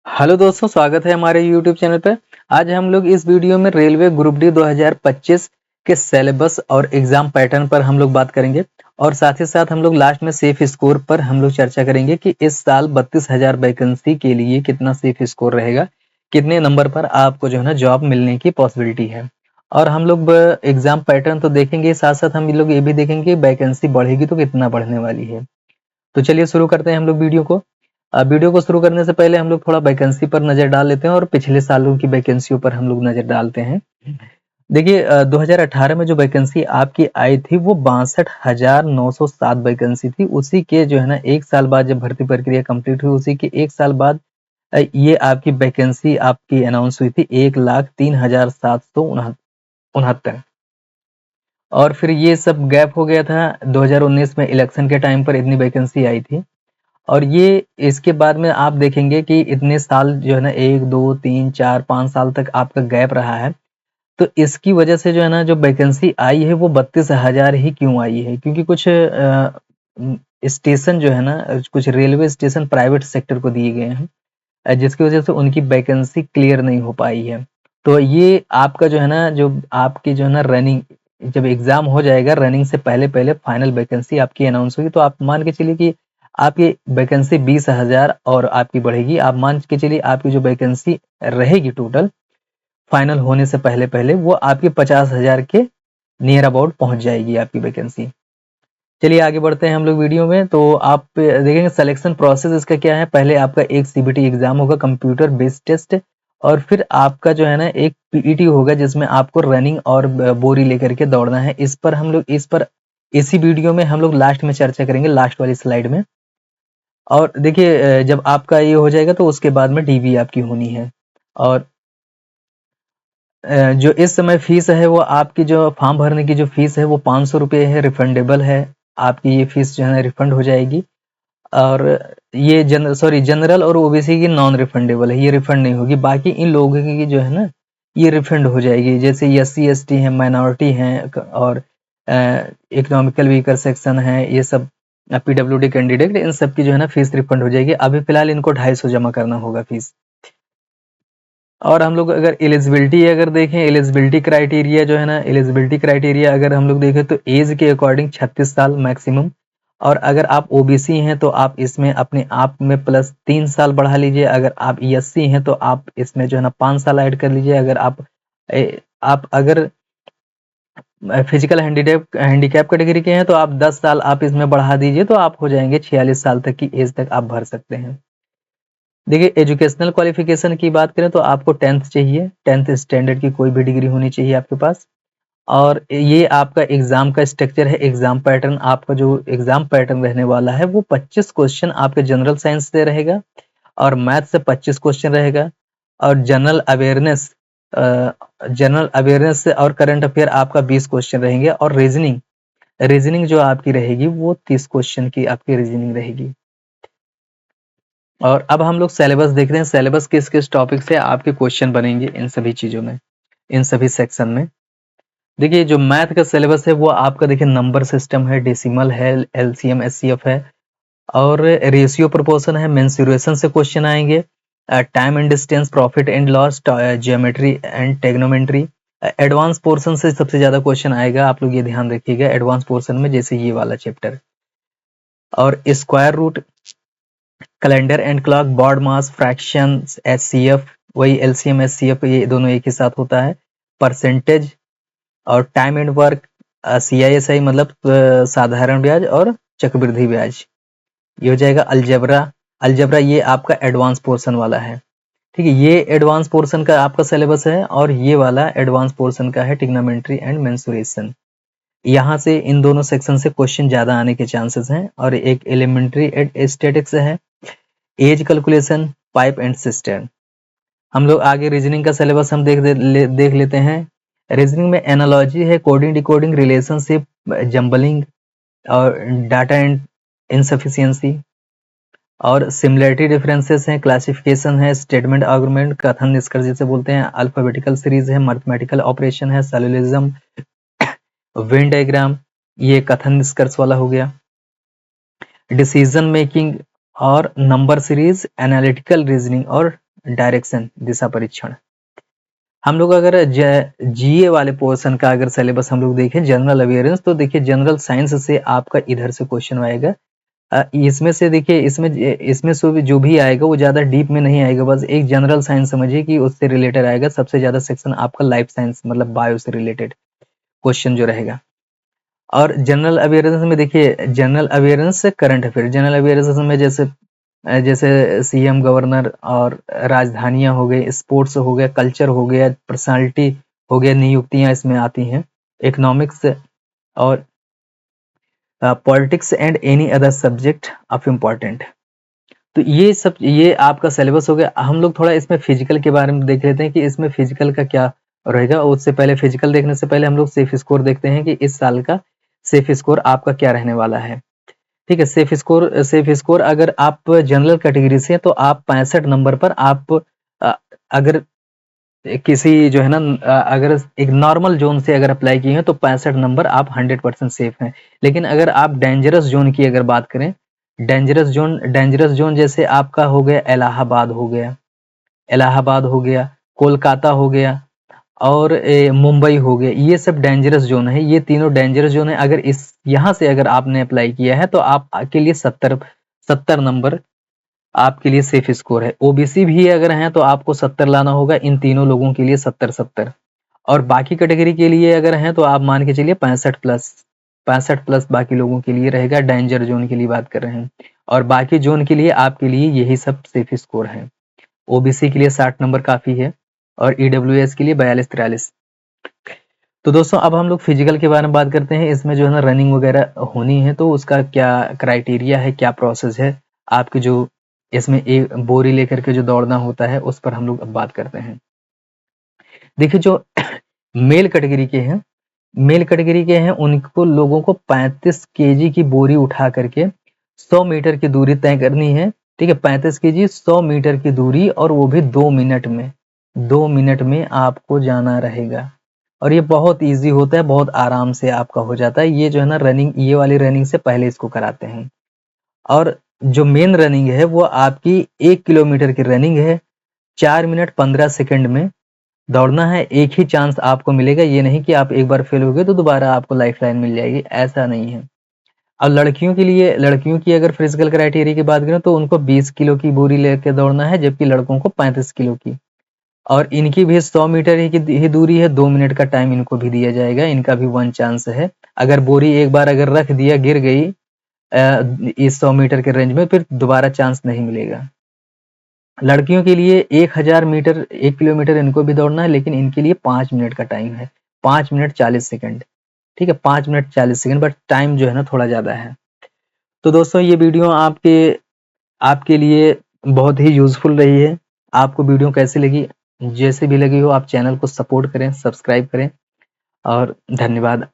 Hello दोस्तों, स्वागत है हमारे YouTube चैनल पे। आज हम लोग इस वीडियो में रेलवे ग्रुप डी 2025 के सिलेबस और एग्जाम पैटर्न पर हम लोग बात करेंगे और साथ ही साथ हम लोग लास्ट में सेफ स्कोर पर हम लोग चर्चा करेंगे कि इस साल 32,000 वैकेंसी के लिए कितना सेफ स्कोर रहेगा, कितने नंबर पर आपको जो है ना जॉब मिलने की पॉसिबिलिटी है। और हम लोग एग्जाम पैटर्न तो देखेंगे, साथ साथ हम लोग ये भी देखेंगे कि वैकेंसी बढ़ेगी तो कितना बढ़ने वाली है। तो चलिए शुरू करते हैं हम लोग वीडियो को। वीडियो को शुरू करने से पहले हम लोग थोड़ा वैकेंसी पर नजर डाल लेते हैं और पिछले सालों की वैकेंसियों पर हम लोग नजर डालते हैं। देखिए 2018 में जो वैकेंसी आपकी आई थी वो 62,907 वैकेंसी थी। उसी के जो है ना एक साल बाद जब भर्ती प्रक्रिया कंप्लीट हुई, उसी के एक साल बाद ये आपकी वैकेंसी आपकी अनाउंस हुई थी 1,03,769। और फिर ये सब गैप हो गया था। 2019 में इलेक्शन के टाइम पर इतनी वैकेंसी आई थी और ये इसके बाद में आप देखेंगे कि इतने साल जो है ना 1 2 3 4 5 साल तक आपका गैप रहा है। तो इसकी वजह से जो है ना जो वैकेंसी आई है वो 32,000 ही क्यों आई है, क्योंकि कुछ स्टेशन जो है ना, कुछ रेलवे स्टेशन प्राइवेट सेक्टर को दिए गए हैं, जिसकी वजह से उनकी वैकेंसी क्लियर नहीं हो पाई है। तो ये आपका जो है ना, जो आपकी जो है ना रनिंग, जब एग्जाम हो जाएगा रनिंग से पहले पहले फाइनल वैकेंसी आपकी अनाउंस होगी, तो आप मान के चलिए कि आपकी वैकेंसी 20,000 और आपकी बढ़ेगी। आप मान के चलिए आपकी जो वैकेंसी रहेगी टोटल फाइनल होने से पहले पहले वो आपके 50,000 के नियर अबाउट पहुंच जाएगी आपकी वैकेंसी। चलिए आगे बढ़ते हैं हम लोग वीडियो में। तो आप देखेंगे सिलेक्शन प्रोसेस इसका क्या है। पहले आपका एक सीबीटी एग्जाम होगा, कंप्यूटर बेस्ड टेस्ट, और फिर आपका जो है ना एक पीईटी होगा जिसमें आपको रनिंग और बोरी लेकर के दौड़ना है। इसी वीडियो में हम लोग लास्ट में चर्चा करेंगे, लास्ट वाली स्लाइड में। और देखिए जब आपका ये हो जाएगा तो उसके बाद में डीवी आपकी होनी है। और जो इस समय फीस है वो आपकी जो फॉर्म भरने की जो फीस है वो 500 रुपये है, रिफंडेबल है। आपकी ये फीस जो है ना रिफंड हो जाएगी। और ये जनरल और ओबीसी की नॉन रिफंडेबल है, ये रिफंड नहीं होगी। बाकी इन लोगों की जो है ना ये रिफंड हो जाएगी, जैसे एससी एसटी है, माइनॉरिटी हैं और इकोनॉमिकल वीकर सेक्शन है, ये सब पीडब्ल्यूडी कैंडिडेट, इन सब की जो है ना फीस रिफंड हो जाएगी। अभी फिलहाल इनको 250 जमा करना होगा फीस। और हम लोग अगर एलिजिबिलिटी अगर देखें, एलिजिबिलिटी क्राइटेरिया जो है ना, एलिजिबिलिटी क्राइटेरिया अगर हम लोग देखें तो एज के अकॉर्डिंग 36 साल मैक्सिमम। और अगर आप ओबीसी हैं तो आप इसमें अपने आप में प्लस 3 साल बढ़ा लीजिए। अगर आप एससी हैं तो आप इसमें जो है ना 5 साल ऐड कर लीजिए। अगर आप अगर फिजिकल हैंडीकैप कैटेगरी के हैं तो आप 10 साल आप इसमें बढ़ा दीजिए, तो आप हो जाएंगे 46 साल तक की एज तक आप भर सकते हैं। देखिए एजुकेशनल क्वालिफिकेशन की बात करें तो आपको 10th चाहिए, 10th स्टैंडर्ड की कोई भी डिग्री होनी चाहिए आपके पास। और ये आपका एग्जाम का स्ट्रक्चर है, एग्जाम पैटर्न। आपका जो एग्जाम पैटर्न रहने वाला है वो 25 क्वेश्चन आपके जनरल साइंस से रहेगा और मैथ से 25 क्वेश्चन रहेगा। और जनरल अवेयरनेस से और करंट अफेयर आपका 20 क्वेश्चन रहेंगे। और रीजनिंग रीजनिंग जो आपकी रहेगी वो 30 क्वेश्चन की आपकी रीजनिंग रहेगी। और अब हम लोग सिलेबस देख रहे हैं, सिलेबस किस किस टॉपिक से आपके क्वेश्चन बनेंगे इन सभी चीजों में, इन सभी सेक्शन में। देखिए जो मैथ का सिलेबस है वो आपका देखिए नंबर सिस्टम है, डेसिमल है, एलसीएम एचसीएफ है, और रेशियो प्रोपोर्शन है, मेंसुरेशन से क्वेश्चन आएंगे, time and distance, profit and loss, geometry and trigonometry. Advance portion से सबसे ज्यादा क्वेश्चन आएगा, आप लोग ये ध्यान रखिएगा एडवांस पोर्शन में, जैसे ये वाला चैप्टर। और square root, calendar and clock, BODMAS, fraction, HCF, वही एलसीएम एचसीएफ, ये दोनों एक ही साथ होता है। परसेंटेज और टाइम एंड वर्क, सीआईएसआई मतलब साधारण ब्याज और चक्रवृद्धि ब्याज, ये हो जाएगा। अलजेब्रा, अलजेब्रा ये आपका एडवांस पोर्शन वाला है। ठीक है, ये एडवांस पोर्शन का आपका सिलेबस है और ये वाला एडवांस पोर्शन का है, ट्रिग्नोमेट्री एंड मेंसुरेशन। यहाँ से इन दोनों सेक्शन से क्वेश्चन ज्यादा आने के चांसेस हैं। और एक एलिमेंट्री एंड स्टैटिक्स है, as calculation, pipe and cistern. हम लोग आगे रीजनिंग का सिलेबस हम देख लेते हैं। रीजनिंग में एनालॉजी है, कोडिंग डिकोडिंग, रिलेशनशिप, जंबलिंग और डाटा एंड इनसफिशियंसी, और सिमिलरिटी डिफरेंसेस हैं, क्लासिफिकेशन है, स्टेटमेंट आर्गुमेंट, कथन निष्कर्ष जिसे बोलते हैं, अल्फाबेटिकल सीरीज है, मैथमेटिकल ऑपरेशन है, सैल्यूलिज्म, वेन डायग्राम, ये कथन निष्कर्ष वाला हो गया। डिसीजन मेकिंग और नंबर सीरीज, एनालिटिकल रीजनिंग और डायरेक्शन, दिशा परीक्षण। हम लोग अगर जीए वाले पोर्शन का अगर सिलेबस हम लोग देखें, जनरल अवेयरेंस, तो देखिए जनरल साइंस से आपका इधर से क्वेश्चन आएगा। इसमें से देखिए इसमें से जो भी आएगा वो ज़्यादा डीप में नहीं आएगा, बस एक जनरल साइंस समझिए कि उससे रिलेटेड आएगा। सबसे ज़्यादा सेक्शन आपका लाइफ साइंस मतलब बायो से रिलेटेड क्वेश्चन जो रहेगा। और जनरल अवेयरेंस में देखिए जनरल अवेयरेंस से करंट अफेयर, जनरल अवेयरेंस में जैसे जैसे सीएम, गवर्नर और राजधानियां हो गई, स्पोर्ट्स हो गया, कल्चर हो गया, पर्सनालिटी हो गया, नियुक्तियां इसमें आती हैं, इकोनॉमिक्स और politics and any other subject of important. तो ये आपका सिलेबस हो गया। हम लोग थोड़ा इसमें फिजिकल के बारे में देख लेते हैं कि इसमें फिजिकल का क्या रहेगा। उससे पहले फिजिकल देखने से पहले हम लोग सेफ स्कोर देखते हैं कि इस साल का सेफ स्कोर आपका क्या रहने वाला है। ठीक है, सेफ स्कोर अगर आप जनरल कैटेगरी से हैं तो आप 65 नंबर पर आप अगर किसी जो है ना अगर एक नॉर्मल जोन से अगर अप्लाई किए हैं तो 65 नंबर आप 100% सेफ हैं। लेकिन अगर आप डेंजरस जोन की अगर बात करें, डेंजरस जोन जैसे आपका हो गया इलाहाबाद हो गया, कोलकाता हो गया और मुंबई हो गया, ये सब डेंजरस जोन है। ये तीनों डेंजरस जोन है। अगर इस यहाँ से अगर आपने अप्लाई किया है तो आपके लिए 70 नंबर आपके लिए सेफ स्कोर है। ओबीसी भी अगर हैं तो आपको 70 लाना होगा, इन तीनों लोगों के लिए 70-70। और बाकी कैटेगरी के लिए अगर हैं तो आप मान के चलिए 65 प्लस बाकी लोगों के लिए रहेगा। डेंजर जोन के लिए बात कर रहे हैं। और बाकी जोन के लिए आपके लिए यही सब सेफ स्कोर है। ओबीसी के लिए 60 नंबर काफी है और ईडब्ल्यूएस के लिए 42-43। तो दोस्तों अब हम लोग फिजिकल के बारे में बात करते हैं। इसमें जो है ना रनिंग वगैरह होनी है तो उसका क्या क्राइटेरिया है, क्या प्रोसेस है आपकी, जो इसमें एक बोरी लेकर के जो दौड़ना होता है उस पर हम लोग अब बात करते हैं। देखिए जो मेल कैटेगरी के हैं उनको लोगों को 35 केजी की बोरी उठा करके 100 मीटर की दूरी तय करनी है। ठीक है, 35 केजी 100 मीटर की दूरी, और वो भी 2 मिनट में। 2 मिनट में आपको जाना रहेगा और ये बहुत इजी होता है, बहुत आराम से आपका हो जाता है। ये जो है ना रनिंग, ये वाली रनिंग से पहले इसको कराते हैं। और जो मेन रनिंग है वो आपकी 1 किलोमीटर की रनिंग है। 4 मिनट 15 सेकंड में दौड़ना है। एक ही चांस आपको मिलेगा, ये नहीं कि आप एक बार फेल हो गए तो दोबारा आपको लाइफ लाइन मिल जाएगी, ऐसा नहीं है। और लड़कियों की अगर फिजिकल क्राइटेरिया की बात करें तो उनको 20 किलो की बोरी लेकर दौड़ना है, जबकि लड़कों को 35 किलो की। और इनकी भी 100 मीटर ही दूरी है। 2 मिनट का टाइम इनको भी दिया जाएगा, इनका भी 1 चांस है। अगर बोरी एक बार अगर रख दिया, गिर गई इस 100 मीटर के रेंज में, फिर दोबारा चांस नहीं मिलेगा। लड़कियों के लिए 1000 मीटर 1 किलोमीटर इनको भी दौड़ना है, लेकिन इनके लिए 5 मिनट का टाइम है, 5 मिनट 40 सेकंड। ठीक है, 5 मिनट 40 सेकंड, बट टाइम जो है ना थोड़ा ज़्यादा है। तो दोस्तों ये वीडियो आपके लिए बहुत ही यूज़फुल रही है। आपको वीडियो कैसी लगी, जैसे भी लगी हो आप चैनल को सपोर्ट करें, सब्सक्राइब करें और धन्यवाद।